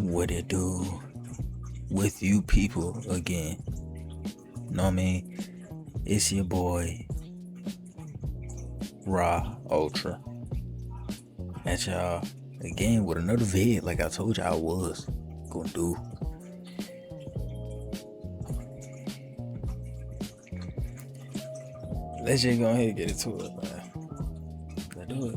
What it do with you people again? Know what I mean? It's your boy Raw Ultra at y'all again with another vid like I told y'all I was gonna do. Let's just go ahead and get into it, man. Let's do it.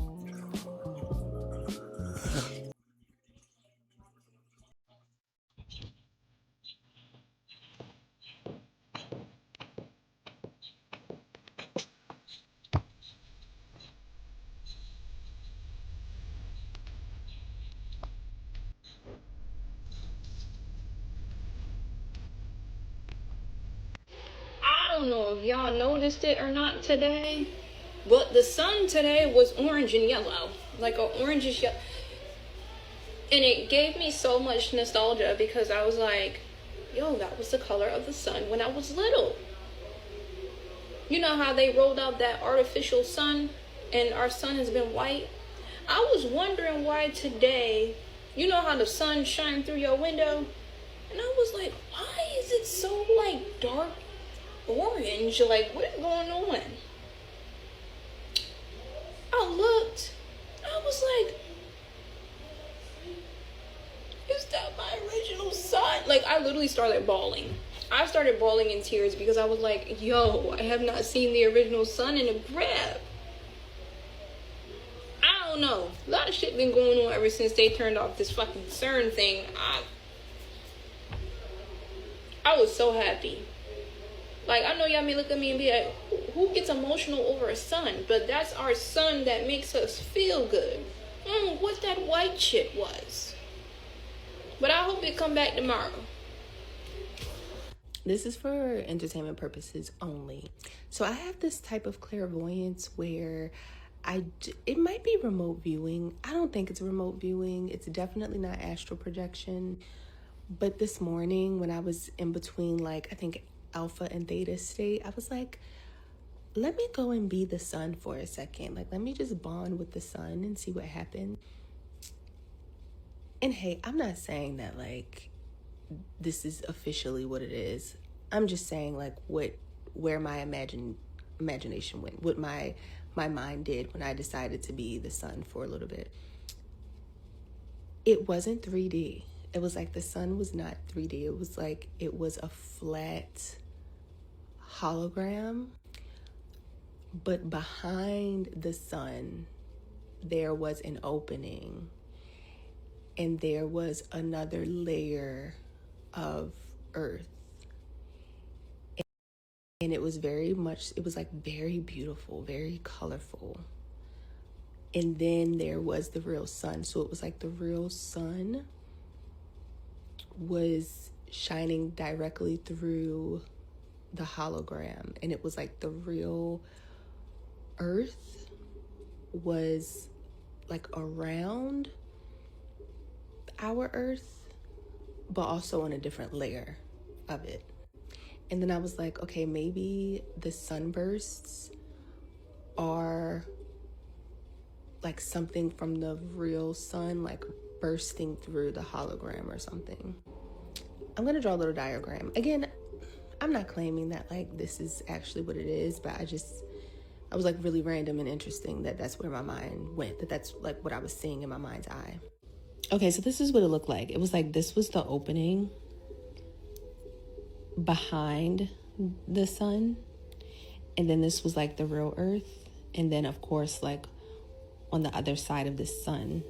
I don't know if y'all noticed it or not today, but the sun today was orange and yellow, like an orangish yellow. And it gave me so much nostalgia because I was like, yo, that was the color of the sun when I was little. You know how they rolled out that artificial sun and our sun has been white? I was wondering why today, you know how the sun shines through your window? And I was like, why is it so like dark orange? Like, what's going on? I looked, I was like, is that my original sun? Like, I literally started bawling. I started bawling in tears because I was like, yo, I have not seen the original sun in a grip. I don't know. A lot of shit been going on ever since they turned off this fucking CERN thing. I was so happy. Like, I know y'all may look at me and be like, who gets emotional over a sun? But that's our sun that makes us feel good. I don't know what that white shit was. But I hope it come back tomorrow. This is for entertainment purposes only. So I have this type of clairvoyance where it might be remote viewing. I don't think it's remote viewing. It's definitely not astral projection. But this morning when I was in between, like, I think alpha and theta state, I was like, let me go and be the sun for a second. Like, let me just bond with the sun and see what happened. And hey, I'm not saying that like this is officially what it is. I'm just saying like where my imagination went, what my mind did when I decided to be the sun for a little bit. It wasn't 3D. It was like the sun was not 3D. It was like it was a flat hologram. But behind the sun, there was an opening. And there was another layer of earth. And it was like very beautiful, very colorful. And then there was the real sun. So it was like the real sun was shining directly through the hologram. And it was like the real earth was like around our earth, but also on a different layer of it. And then I was like, okay, maybe the sunbursts are like something from the real sun, like bursting through the hologram or something. I'm gonna draw a little diagram. Again, I'm not claiming that like this is actually what it is, but I was like really random and interesting that that's where my mind went, that's like what I was seeing in my mind's eye. Okay, so this is what it looked like. It was like this was the opening behind the sun. And then this was like the real earth. And then, of course, like on the other side of the sun,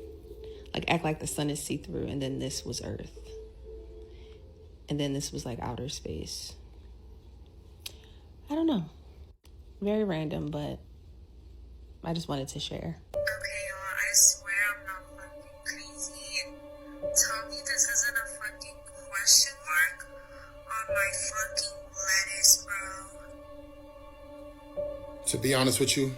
like act like the sun is see-through. And then this was earth. And then this was like outer space. I don't know. Very random, but I just wanted to share. Tell me this isn't a fucking question mark on my fucking lettuce, bro. To be honest with you,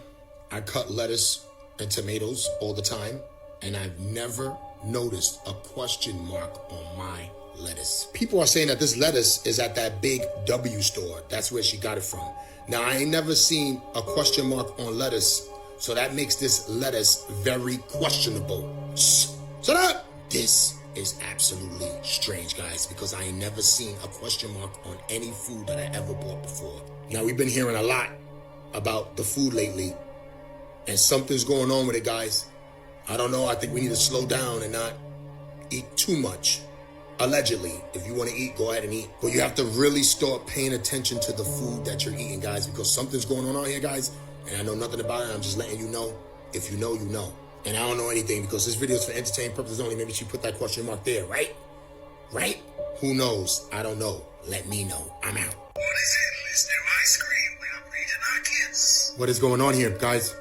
I cut lettuce and tomatoes all the time, and I've never noticed a question mark on my lettuce. People are saying that this lettuce is at that big W store. That's where she got it from. Now, I ain't never seen a question mark on lettuce, so that makes this lettuce very questionable. Shh, shut up! This is absolutely strange, guys, because I ain't never seen a question mark on any food that I ever bought before. Now, we've been hearing a lot about the food lately, and something's going on with it, guys. I don't know. I think we need to slow down and not eat too much. Allegedly, if you want to eat, go ahead and eat. But you have to really start paying attention to the food that you're eating, guys, because something's going on out here, guys, and I know nothing about it. I'm just letting you know. If you know, you know. And I don't know anything because this video is for entertainment purposes only. Maybe she put that question mark there, right? Right? Who knows? I don't know. Let me know. I'm out. What is it? Is there ice cream? We are breeding our kids. What is going on here, guys? Is it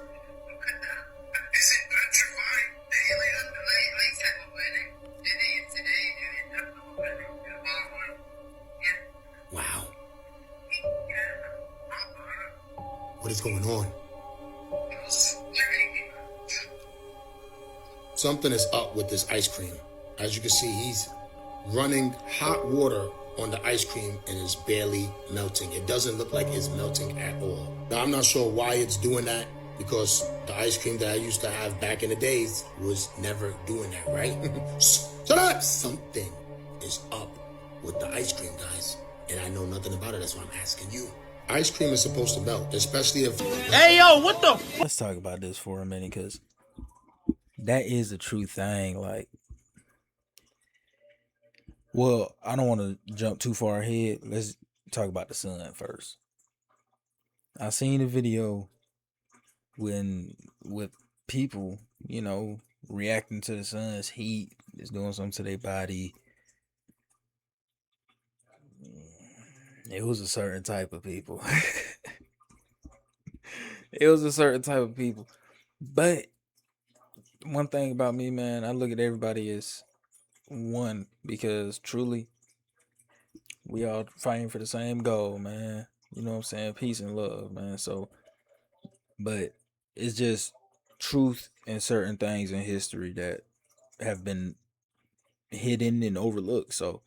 petrified? Wow. What is going on? Something is up with this ice cream. As you can see, he's running hot water on the ice cream and it's barely melting. It doesn't look like it's melting at all. Now, I'm not sure why it's doing that, because the ice cream that I used to have back in the days was never doing that, right? Shut up! Something is up with the ice cream, guys. And I know nothing about it. That's why I'm asking you. Ice cream is supposed to melt, especially if... Hey, yo, what the... Let's talk about this for a minute, because that is a true thing. Like, well, I don't want to jump too far ahead. Let's talk about the sun first. I seen a video with people, you know, reacting to the sun's heat. It's doing something to their body. It was a certain type of people. It was a certain type of people. But one thing about me, man, I look at everybody as one, because truly we all fighting for the same goal, man. You know what I'm saying? Peace and love, man. So, but it's just truth in certain things in history that have been hidden and overlooked. So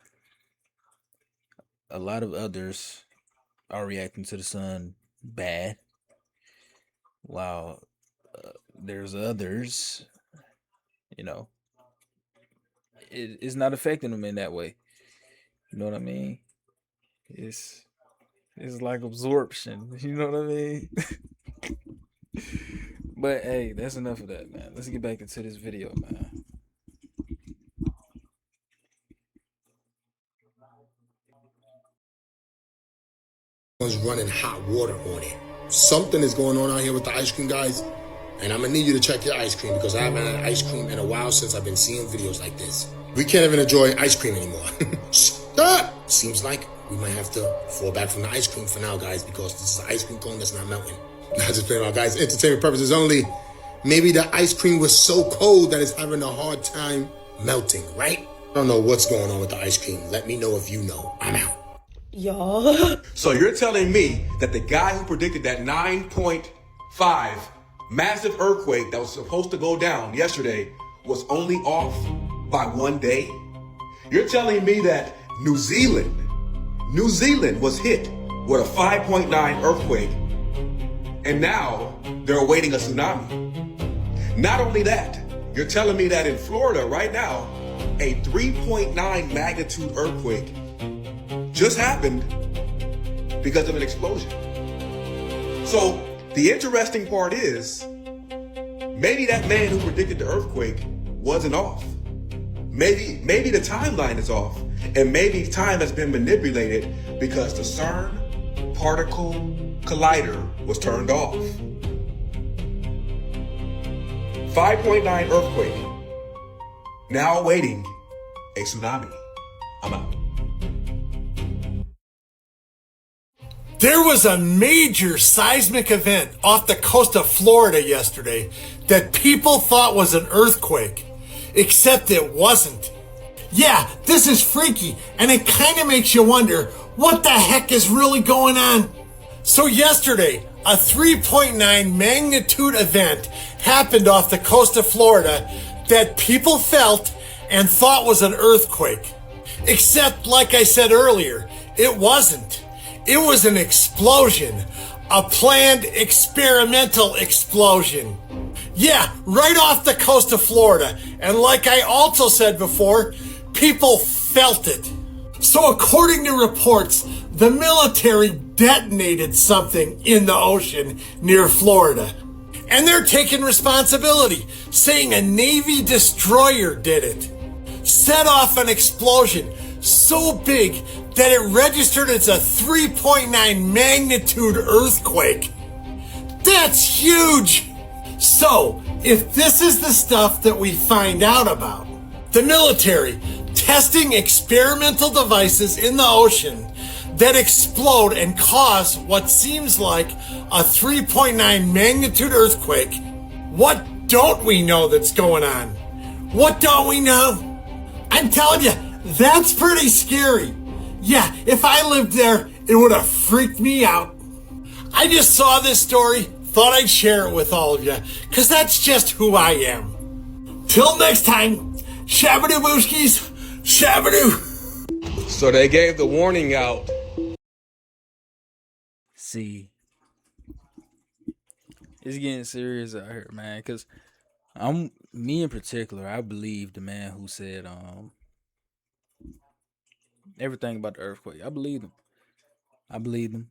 a lot of others are reacting to the sun bad, while there's others, you know, it's not affecting them in that way. You know what I mean? It's like absorption. You know what I mean? But hey, that's enough of that, man. Let's get back into this video, man. Running hot water on it. Something is going on out here with the ice cream, guys, and I'm gonna need you to check your ice cream, because I haven't had ice cream in a while since I've been seeing videos like this. We can't even enjoy ice cream anymore. Seems like we might have to fall back from the ice cream for now, guys, because this is an ice cream cone that's not melting. Not just playing about, guys, entertainment purposes only. Maybe the ice cream was so cold that it's having a hard time melting, right? I don't know what's going on with the ice cream. Let me know if you know. I'm out. Y'all. So you're telling me that the guy who predicted that 9.5 massive earthquake that was supposed to go down yesterday was only off by 1 day? You're telling me that New Zealand was hit with a 5.9 earthquake, and now they're awaiting a tsunami. Not only that, you're telling me that in Florida right now, a 3.9 magnitude earthquake just happened because of an explosion. So the interesting part is, maybe that man who predicted the earthquake wasn't off. Maybe the timeline is off, and maybe time has been manipulated because the CERN particle collider was turned off. 5.9 earthquake, now awaiting a tsunami. I'm out. There was a major seismic event off the coast of Florida yesterday that people thought was an earthquake, except it wasn't. Yeah, this is freaky, and it kind of makes you wonder what the heck is really going on. So yesterday, a 3.9 magnitude event happened off the coast of Florida that people felt and thought was an earthquake. Except, like I said earlier, it wasn't. It was an explosion, a planned experimental explosion. Yeah, right off the coast of Florida. And like I also said before, people felt it. So according to reports, the military detonated something in the ocean near Florida. And they're taking responsibility, saying a Navy destroyer did it. Set off an explosion so big that it registered as a 3.9 magnitude earthquake. That's huge! So, if this is the stuff that we find out about, the military testing experimental devices in the ocean that explode and cause what seems like a 3.9 magnitude earthquake, what don't we know that's going on? What don't we know? I'm telling you, that's pretty scary. Yeah, if I lived there, it would have freaked me out. I just saw this story, thought I'd share it with all of you, because that's just who I am. Till next time, Shabadoo Booskies, Shabadoo. So they gave the warning out. See, it's getting serious out here, man. Cause me in particular, I believe the man who said everything about the earthquake. I believe him.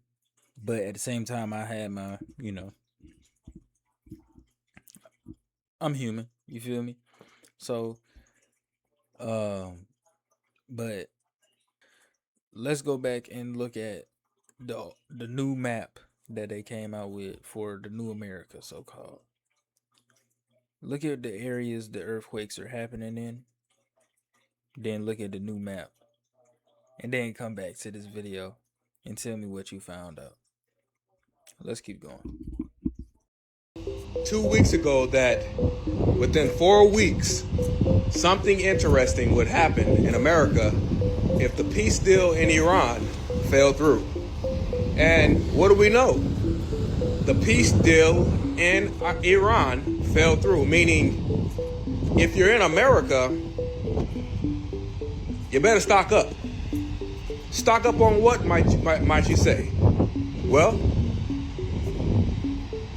But at the same time, I had my, I'm human. You feel me? So, but let's go back and look at the new map that they came out with for the new America, so called. Look at the areas the earthquakes are happening in. Then look at the new map. And then come back to this video and tell me what you found out. Let's keep going. 2 weeks ago that within 4 weeks, something interesting would happen in America if the peace deal in Iran fell through. And what do we know? The peace deal in Iran fell through, meaning if you're in America, you better stock up. Stock up on what, might you say? Well,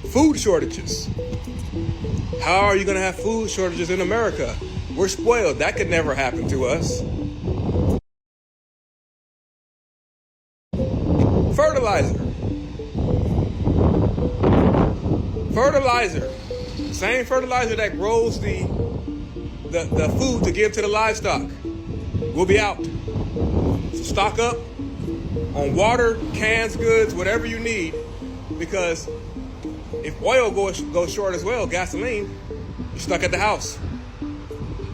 food shortages. How are you going to have food shortages in America? We're spoiled. That could never happen to us. Fertilizer. Same fertilizer that grows the food to give to the livestock will be out. So stock up on water, cans, goods, whatever you need, because if oil goes short as well, gasoline, you're stuck at the house.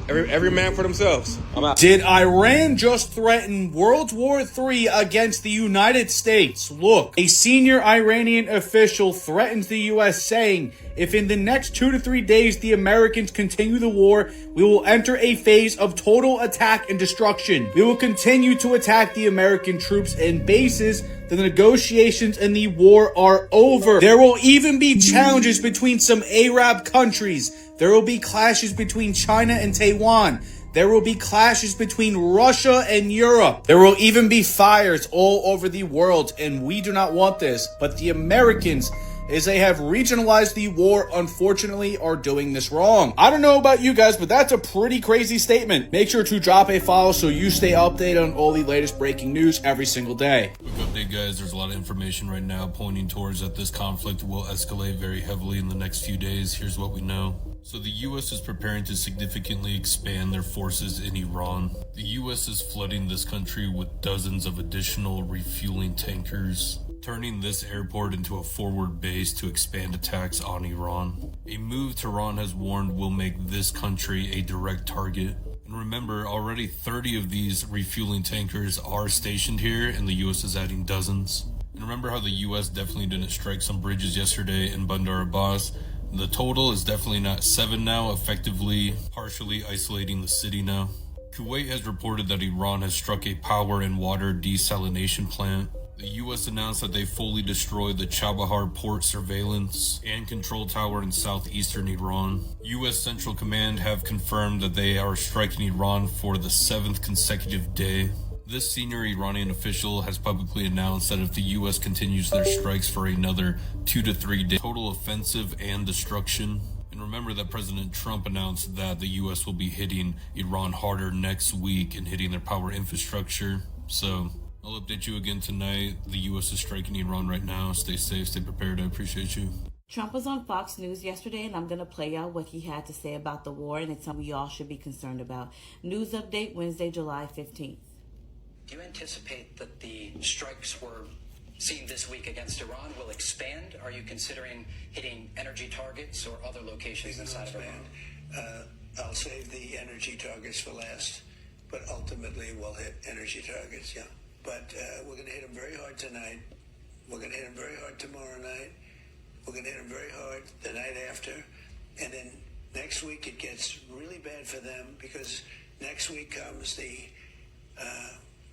Every man for themselves. I'm out. Did Iran just threaten World War III against the United States? Look, a senior Iranian official threatened the U.S. saying, if in the next 2 to 3 days the Americans continue the war, we will enter a phase of total attack and destruction. We will continue to attack the American troops and bases. The negotiations and the war are over. There will even be challenges between some Arab countries. There will be clashes between China and Taiwan. There will be clashes between Russia and Europe. There will even be fires all over the world, and we do not want this. But the Americans, as they have regionalized the war, unfortunately are doing this wrong. I don't know about you guys, but that's a pretty crazy statement. Make sure to drop a follow so you stay updated on all the latest breaking news every single day. Quick update, guys. There's a lot of information right now pointing towards that this conflict will escalate very heavily in the next few days. Here's what we know. So the U.S. is preparing to significantly expand their forces in Iran. The U.S. is flooding this country with dozens of additional refueling tankers, turning this airport into a forward base to expand attacks on Iran. A move Tehran has warned will make this country a direct target. And remember, already 30 of these refueling tankers are stationed here, and the U.S. is adding dozens. And remember how the U.S. definitely didn't strike some bridges yesterday in Bandar Abbas? The total is definitely not 7 now, effectively partially isolating the city now. Kuwait has reported that Iran has struck a power and water desalination plant. The U.S. announced that they fully destroyed the Chabahar port surveillance and control tower in southeastern Iran. U.S. Central Command have confirmed that they are striking Iran for the 7th consecutive day. This senior Iranian official has publicly announced that if the U.S. continues their strikes for another 2 to 3 days, total offensive and destruction. And remember that President Trump announced that the U.S. will be hitting Iran harder next week and hitting their power infrastructure. So I'll update you again tonight. The U.S. is striking Iran right now. Stay safe, stay prepared. I appreciate you. Trump was on Fox News yesterday, and I'm going to play out what he had to say about the war, and it's something we all should be concerned about. News update Wednesday, July 15th. Do you anticipate that the strikes we're seeing this week against Iran will expand? Are you considering hitting energy targets or other locations inside of Iran? I'll save the energy targets for last, but ultimately we'll hit energy targets, yeah. But we're going to hit them very hard tonight. We're going to hit them very hard tomorrow night. We're going to hit them very hard the night after. And then next week it gets really bad for them because next week comes the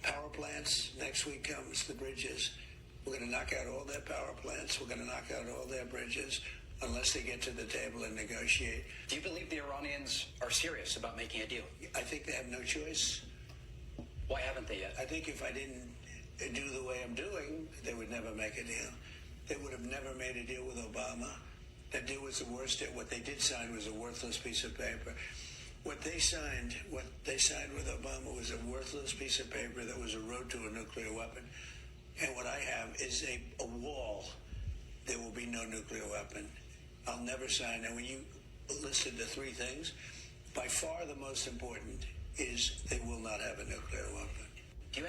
power plants. Next week comes the bridges. We're going to knock out all their power plants. We're going to knock out all their bridges unless they get to the table and negotiate. Do you believe the Iranians are serious about making a deal? I think they have no choice. Why haven't they yet? I think if I didn't do the way I'm doing, they would never make a deal. They would have never made a deal with Obama. That deal was the worst. What they did sign was a worthless piece of paper. What they signed with Obama was a worthless piece of paper that was a road to a nuclear weapon. And what I have is a wall. There will be no nuclear weapon. I'll never sign. And when you listed the three things, by far the most important is they will not have a nuclear weapon. Do you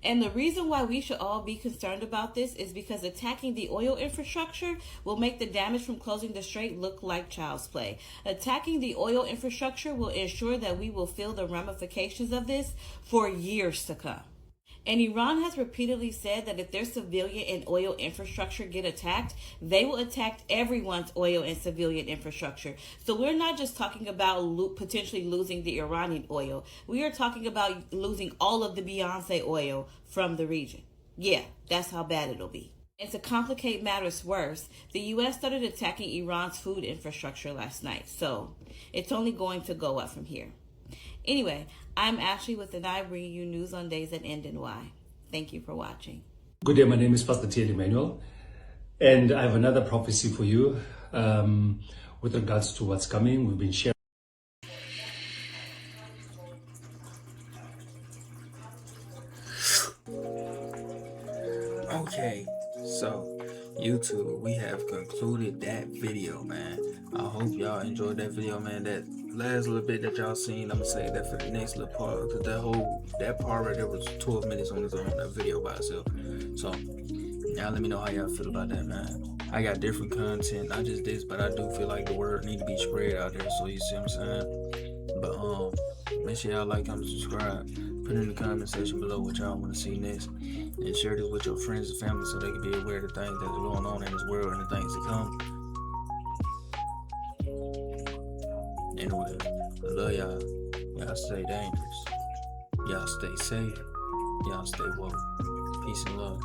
And the reason why we should all be concerned about this is because attacking the oil infrastructure will make the damage from closing the strait look like child's play. Attacking the oil infrastructure will ensure that we will feel the ramifications of this for years to come. And Iran has repeatedly said that if their civilian and oil infrastructure get attacked, they will attack everyone's oil and civilian infrastructure. So we're not just talking about potentially losing the Iranian oil. We are talking about losing all of the Beyonce oil from the region. Yeah, that's how bad it'll be. And to complicate matters worse, the U.S. started attacking Iran's food infrastructure last night. So it's only going to go up from here. Anyway, I'm Ashley with the Eye, bringing you news on days that end in Y. Thank you for watching. Good day, my name is Pastor Thierry Emmanuel, and I have another prophecy for you with regards to what's coming. We've been sharing. Okay, so YouTube, we have concluded that video, man. I hope y'all enjoyed that video, man. That last little bit that y'all seen, I'm gonna say that for the next little part, because that part right there was 12 minutes on its own, that video by itself. So y'all let me know how y'all feel about that, man. I got different content, not just this, but I do feel like the word need to be spread out there, so you see what I'm saying. But make sure y'all like, comment, subscribe. Put in the comment section below what y'all want to see next, and share this with your friends and family so they can be aware of the things that's going on in this world and the things to come. Anyway, I love y'all. Y'all stay dangerous. Y'all stay safe. Y'all stay woke. Peace and love.